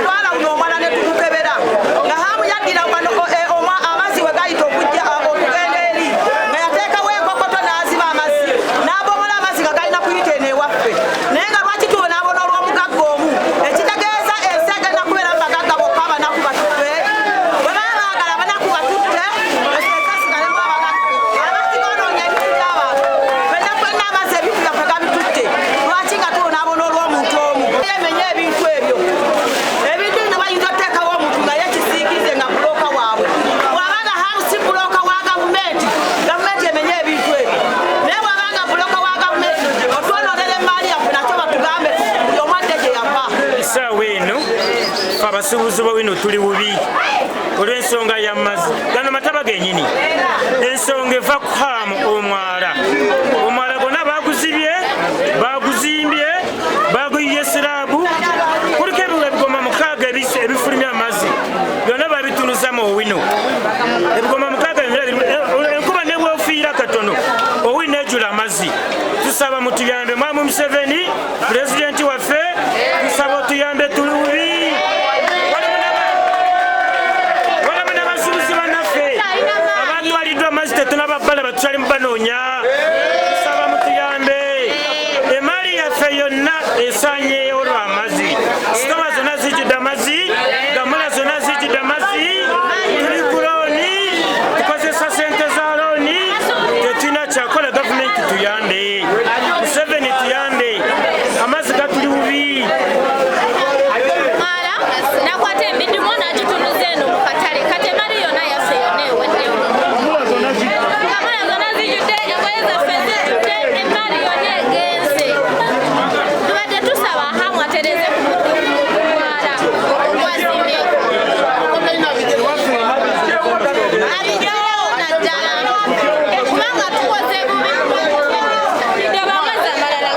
twala uno omwana ne tumukebera nga hamu yaddira wano amazzi we gayita okujja okugenda eri nga yateekawo enkokoto n'aziba amazzi n'abomola amazzi nga galina kuyita eno ewaffe naye nga lwaki tuwe n'abona olw'omugagga omu ekitegeeza ensi agenda kubeera mu bagagga bokka abanaku batutte bwe baba baagala abanaku batutte esigale mu abazzi banoonya ebintu by'abantu fenna amazzi ebintu byaffe gabitutte lwaki nga tuwe n'abona olw'omuntu omu yemenya ebintu ebyo ebintu bino bayinza oteekawo omuntu nga yekisiikize nga bulooka waabwe bw'abanga hausi bulooka wa gavumenti emenya ebintu ebyo naye bw'abanga bulooka wa gavumenti otwonoonera emaali yaffe nakyo batugambe buli omwadde gye yava essaawa eno fe abasuubuzi b'owino tuli bubi olw'ensonga y'amazzi gano mataba gennyini ensonga eva ku hamu omwala gonna baguzimbye baguyye siraabu kuliko ebigoma 6 ebifulumya amazzi byonna babitunuza mu owino ebigoma 6 enkuba ne bwofiira katono owino ejjula amazzi tusaba mutuyambe Mwami Museveni pulezidenti waffe tusaba otuyambe tulubi walamu n'abasuubuzi bannaffe abatwaliddwa amazzi tetunababbala batukyali mu banoonya tusaba mutuyambe emaali yaffe yonna esaanyeewo lw'amazzi sitoma zonna zijjudde amazzi gamula zonna zijjudde amazzi tuli ku looni tukozesa sente za looni tetulina kyakola gavumenti tuyambe Museveni tuyambe amazzi gatuli bubi nakwata emidumu n'agitunuza eno mu katale kati emaali yonna yaffe yonna eweddewo gamula zonna zijjudde engoye zaffe zijjudde emaali yonna egenze tubadde tusaba hamu atereze ku mutwala ogwazimbye abijjawo naddala kubanga tukoze bubi ddeba amazzi amalala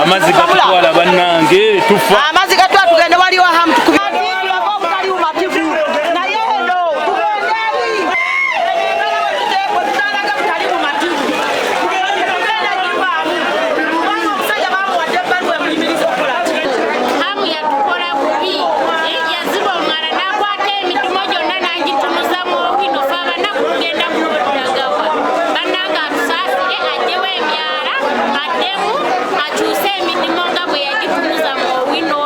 amazzi gatutwala bannange tufa amazzi gatwala tugende waliwo hamu akyuse emidimu nga bwe yagitunuza mu owino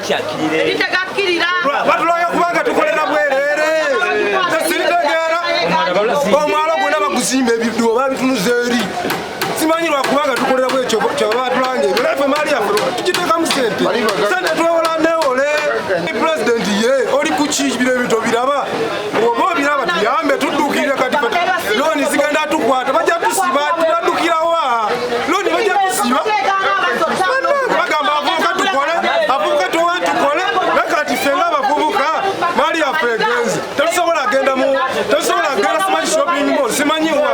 tebakyakirire batuloyo kubanga tukolera bwerere tesiritegeera omwalo gwonna baguzimba ebiduo babitunuza eri simanyi lwakubanga tukolera bwekyo kyebabatulanga ebyo naffe maali yaffe tukiteekamu sente sente twewola newole pulezidenti ye oli kuki bino ebintu biraba oba obiraba tuyambe tuddukirire kati looni zigenda tukwata bajja tusiba tubaddukirawa looni bajja tusiba bagamba avubuka tukole avubuka towa tukole nakati ffe ng'abavubuka maali yaffe egenze tetusobola genda simanyi shopping mall simanyiwa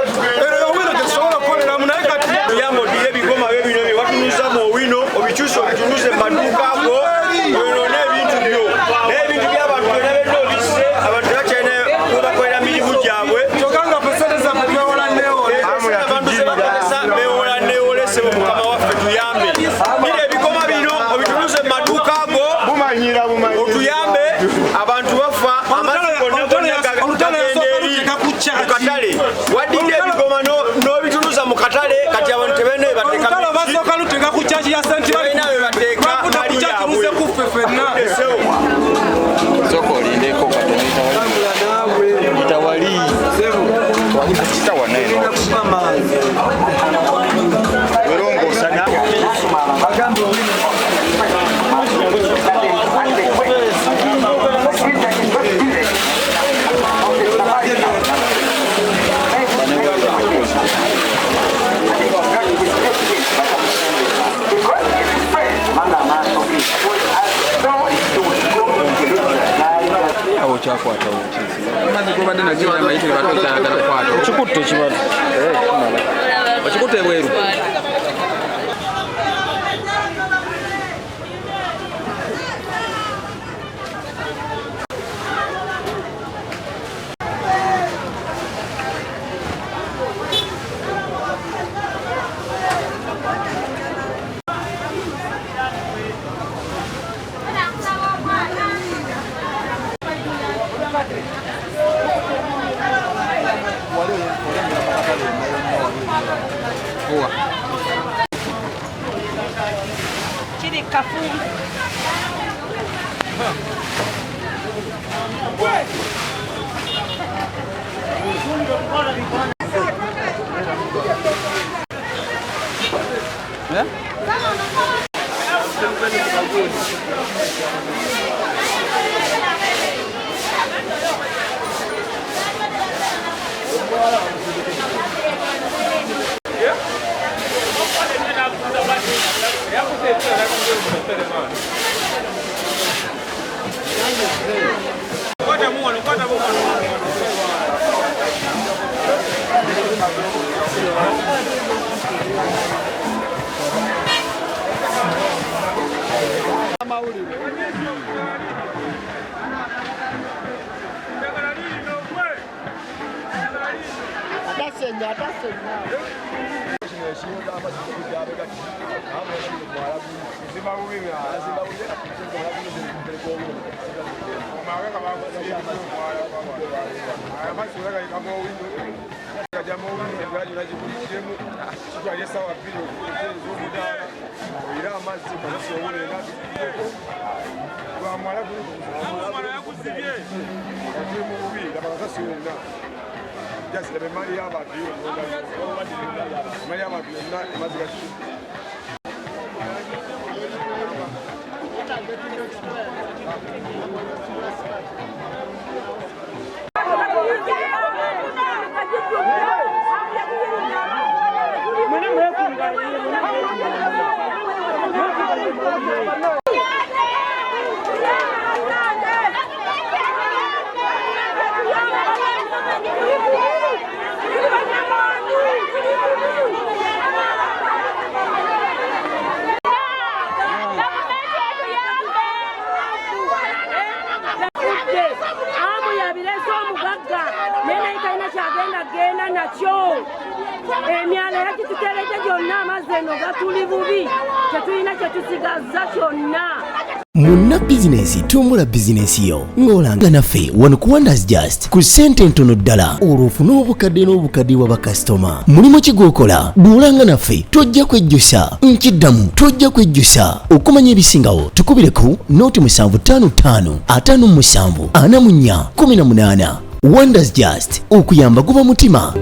owino tetusobola kukoleramu naye kati yambo diye bigoma bebino watunuza mu owino obikyusa obitunuze maduka ago ono n'ebintu byo n'ebintu by'abantu byonna bennolise abantu tebakyalina kubakolera mirimu gyabwe kyokanga pesente zaffe twewola newole abantu zebakozesa bewola newole sebo mukama waffe tuyambe nire ebigoma bino obitunuze mu maduka ago otuyambe abantu bafa amazzi gonna gagenda eri mu katale waddidde ebigoma n'obitunuza mu katale kati abantu tebene basooka lutega ku kyaki ya balina we bateeka mali yaabwe kuffe ffenna soko olindeko kitawali kitawanaeno werongosana awo kyakwata amazi gobadde nagira amayitire batotayagala kwata okikutte ekibadde okikutte ebweru kiri kafungu Munna bizinesi tumbula bizinesi yo ng'olanga naffe wano ku Wonders Just ku ssente ntono ddala olwofuna n'obukadde wa bakasitoma. Mulimu kigwokola duulanga naffe tojja kwejjusa nkiddamu tojja kwejjusa. Okumanya ebisingawo tukubire ku noti 755 57 44 18. Wonders Just okuyamba guba mutima.